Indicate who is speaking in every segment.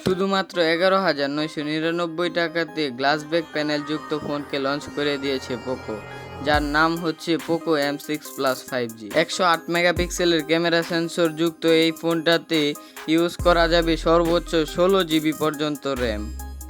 Speaker 1: শুধুমাত্র 11,999 টাকাতে glass back panel যুক্ত ফোনকে লঞ্চ করে দিয়েছে পোকো, যার নাম হচ্ছে পোকো M6 Plus 5G। 108 মেগাপিক্সেলের ক্যামেরা সেন্সর যুক্ত এই ফোনটাতে ইউজ করা যাবে সর্বোচ্চ 16 জিবি পর্যন্ত র্যাম।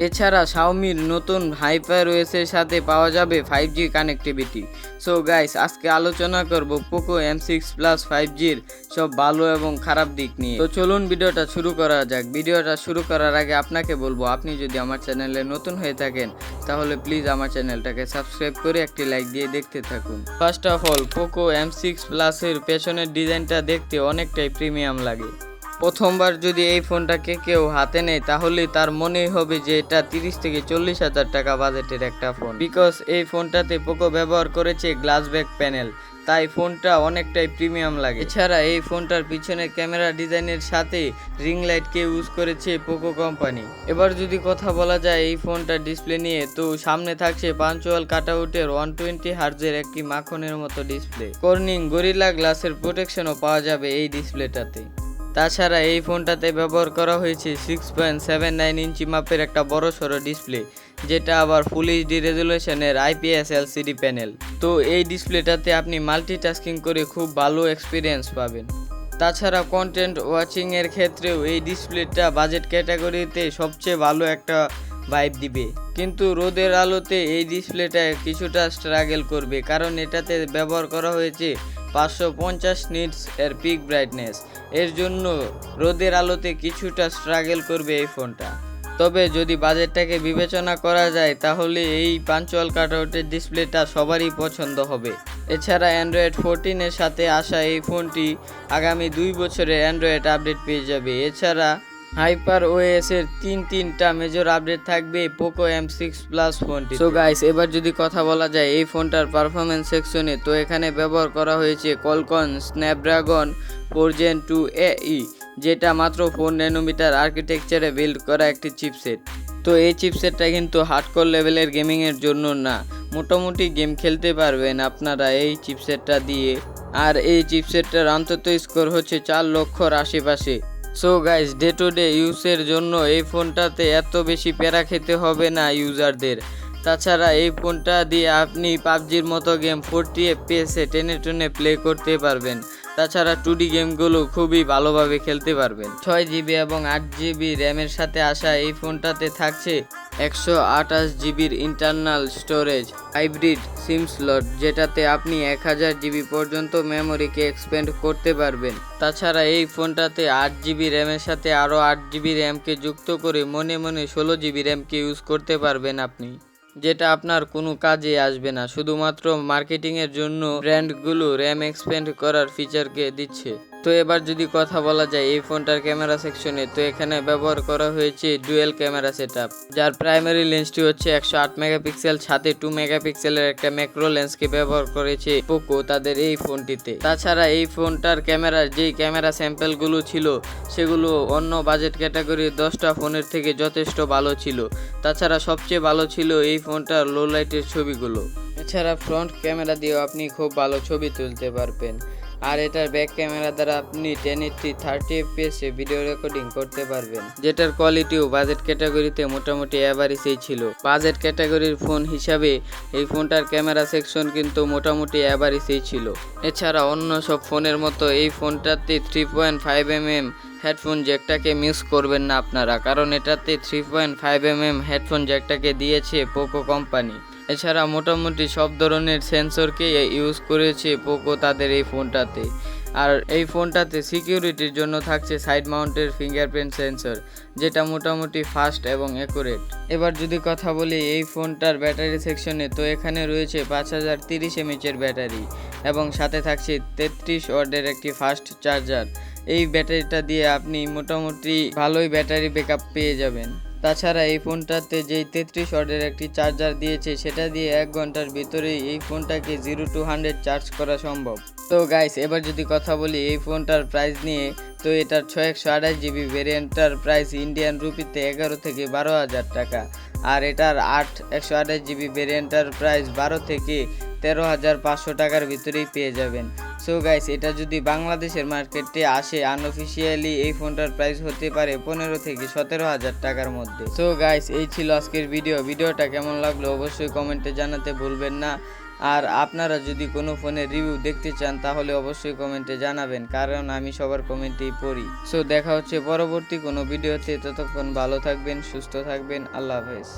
Speaker 1: এছাড়া শাওমির নতুন হাইপার ওএসের সাথে পাওয়া যাবে 5G কানেক্টিভিটি। সো গাইস, আজকে আলোচনা করব পোকো M6 Plus 5Gর সব ভালো এবং খারাপ দিক নিয়ে। তো চলুন ভিডিওটা শুরু করা যাক। ভিডিওটা শুরু করার আগে আপনাকে বলবো, আপনি যদি আমার চ্যানেলে নতুন হয়ে থাকেন তাহলে প্লিজ আমার চ্যানেলটাকে সাবস্ক্রাইব করে একটি লাইক দিয়ে দেখতে থাকুন। First of all, Poco M6 Plus এর পেছনের ডিজাইনটা দেখতে অনেকটাই প্রিমিয়াম লাগে। প্রথমবার যদি এই ফোনটাকে কেউ হাতে নেয় তাহলে তার মনেই হবে যে এটা 30 থেকে 40 হাজার টাকা বাজেটের একটা ফোন, বিকজ এই ফোনটাতে পোকো ব্যবহার করেছে গ্লাস ব্যাক প্যানেল, তাই ফোনটা অনেকটাই প্রিমিয়াম লাগে। এছাড়া এই ফোনটার পিছনের ক্যামেরা ডিজাইনের সাথে রিং লাইটকে ইউজ করেছে পোকো কোম্পানি। এবার যদি কথা বলা যায় এই ফোনটার ডিসপ্লে নিয়ে, তো সামনে থাকছে পাঞ্চুয়াল কাটআউটের 120 হার্জের একটি মাখনের মতো ডিসপ্লে। কর্নিং গরিলা গ্লাসের প্রোটেকশনও পাওয়া যাবে এই ডিসপ্লেটাতে। তাছাড়া এই ফোনটাতে ব্যবহার করা হয়েছে 6.79 ইঞ্চি মাপের একটা বড়সড় ডিসপ্লে, যেটা আবার ফুল এইচডি রেজুলেশনের IPS LCD প্যানেল। তো এই ডিসপ্লেটাতে আপনি মাল্টিটাস্কিং করে খুব ভালো এক্সপিরিয়েন্স পাবেন। তাছাড়া কন্টেন্ট ওয়াচিং এর ক্ষেত্রেও এই ডিসপ্লেটা বাজেট ক্যাটাগরিতে সবচেয়ে ভালো একটা ভাইব দিবে। কিন্তু রোদের আলোতে এই ডিসপ্লেটা কিছুটা স্ট্রাগল করবে, কারণ এটাতে ব্যবহার করা হয়েছে 550 নিটস এর পিক ব্রাইটনেস। এর জন্য রোদের আলোতে কিছুটা স্ট্রাগল করবে এই ফোনটা। তবে যদি বাজেটটাকে বিবেচনা করা যায় তাহলে এই পাঞ্চুয়াল কাটআউটের ডিসপ্লেটা সবারই পছন্দ হবে। এছাড়া অ্যান্ড্রয়েড 14 এর সাথে আসা এই ফোনটি আগামী 2 বছরের অ্যান্ড্রয়েড আপডেট পেয়ে যাবে। এছাড়া হাইপার ওএস এর তিনটা মেজর আপডেট থাকবে পোকো M6 Plus ফোনটি। সো গাইস, এবার যদি কথা বলা যায় এই ফোনটার পারফরমেন্স সেকশনে, তো এখানে ব্যবহার করা হয়েছে কলকন স্ন্যাপড্রাগন 4 Gen 2 AE, যেটা মাত্র 4 ন্যানোমিটার আর্কিটেকচারে বিল্ড করা একটি চিপসেট। তো এই চিপসেটটা কিন্তু হার্ডকোর লেভেলের গেমিং এর জন্য না, মোটামুটি গেম খেলতে পারবেন আপনারা এই চিপসেটটা দিয়ে। আর এই চিপসেটটার অন্তত স্কোর হচ্ছে 4 লক্ষর আশেপাশে। So guys, day to day ইউজের জন্য এই ফোনটাতে এত বেশি প্যারা খেতে হবে না ইউজারদের। তাছাড়া এই ফোনটা দিয়ে আপনি পাবজির মতো গেম 40 FPS টেনে টেনে প্লে করতে পারবেন। তাছাড়া 2D গেমগুলো খুবই ভালোভাবে খেলতে পারবেন। 6 জিবি এবং 8 জিবি র্যামের সাথে আসা এই ফোনটাতে থাকছে 128 জিবির internal storage hybrid SIM slot, যেটাতে আপনি 1000 জিবি পর্যন্ত মেমোরিকে এক্সপেন্ড করতে পারবেন। তাছাড়া এই ফোনটাতে 8 জিবি র্যামের সাথে আরও 8 জিবি র্যামকে যুক্ত করে মনে মনে 16 জিবি র্যামকে ইউজ করতে পারবেন আপনি, যেটা আপনার কোনো কাজে আসবে না, শুধুমাত্র মার্কেটিংয়ের জন্য ব্র্যান্ডগুলো র্যাম এক্সপেন্ড করার ফিচারকে দিচ্ছে। তো এবার যদি কথা বলা যায় এই ফোনটার ক্যামেরা সেকশনে, তো এখানে ব্যবহার করা হয়েছে ডুয়েল ক্যামেরা সেটআপ, যার প্রাইমারি লেন্সটি হচ্ছে 108 মেগাপিক্সেল, সাথে 2 মেগাপিক্সেলের একটা ম্যাক্রো লেন্সকে ব্যবহার করেছে পোকো তাদের এই ফোনটিতে। তাছাড়া এই ফোনটার ক্যামেরার যেই ক্যামেরা স্যাম্পেলগুলো ছিল সেগুলো অন্য বাজেট ক্যাটাগরির 10টা ফোনের থেকে যথেষ্ট ভালো ছিল। তাছাড়া সবচেয়ে ভালো ছিল এই ফোনটার লো লাইটের ছবিগুলো। এছাড়া ফ্রন্ট ক্যামেরা দিয়েও আপনি খুব ভালো ছবি তুলতে পারবেন। আর এটার ব্যাক ক্যামেরা দ্বারা আপনি 1080 30 FPS এ ভিডিও রেকর্ডিং করতে পারবেন, যেটার কোয়ালিটিও বাজেট ক্যাটাগরিতে মোটামুটি অ্যাভারেজেই ছিল। বাজেট ক্যাটাগরির ফোন হিসাবে এই ফোনটার ক্যামেরা সেকশন কিন্তু মোটামুটি অ্যাভারেজেই ছিল। এছাড়া অন্য সব ফোনের মতো এই ফোনটাতে 3.5mm হেডফোন জ্যাকটাকে মিস করবেন না আপনারা, কারণ এটাতে 3.5mm হেডফোন জ্যাকটাকে দিয়েছে পোকো কোম্পানি। এছাড়া মোটামুটি সব ধরনের সেন্সরকে ইউজ করেছে পোকো তাদের এই ফোনটাতে। আর এই ফোনটাতে সিকিউরিটির জন্য থাকছে সাইড মাউন্টের ফিঙ্গারপ্রিন্ট সেন্সর, যেটা মোটামুটি ফাস্ট এবং অ্যাকুরেট। এবার যদি কথা বলি এই ফোনটার ব্যাটারি সেকশনে, তো এখানে রয়েছে 5030 mAh এর ব্যাটারি এবং সাথে থাকছে 33 ওয়াটের একটি ফাস্ট চার্জার। এই ব্যাটারিটা দিয়ে আপনি মোটামুটি ভালোই ব্যাটারি ব্যাকআপ পেয়ে যাবেন। তাছাড়া এই ফোনটাতে যেই 33 ওয়াটের একটি চার্জার দিয়েছে সেটা দিয়ে 1 ঘন্টার ভিতরেই এই ফোনটাকে 0 to 100 চার্জ করা সম্ভব। তো গাইস, এবার যদি কথা বলি এই ফোনটার প্রাইস নিয়ে, তো এটার 128 জিবি ভেরিয়েন্টটার প্রাইস ইন্ডিয়ান রুপিতে 11 থেকে 12 হাজার টাকা। আর এটার 128 জিবি ভেরিয়েন্টটার প্রাইস 12 থেকে 13,500 টাকার ভিতরেই পেয়ে যাবেন। সো সো গাইস, এটা যদি বাংলাদেশের মার্কেটে আসে আনঅফিসিয়ালি এই ফোনটার প্রাইস হতে পারে 15 থেকে 17,000 টাকার মধ্যে। সো গাইস, এই ছিল আজকের ভিডিওটা কেমন লাগলো অবশ্যই কমেন্টে জানাতে ভুলবেন না। আর আপনারা যদি কোনো ফোনের রিভিউ দেখতে চান তাহলে অবশ্যই কমেন্টে জানাবেন, কারণ আমি সবার কমেন্টেই পড়ি। সো দেখা হচ্ছে পরবর্তী কোনো ভিডিওতে, ততক্ষণ ভালো থাকবেন, সুস্থ থাকবেন, আল্লাহ হাফেজ।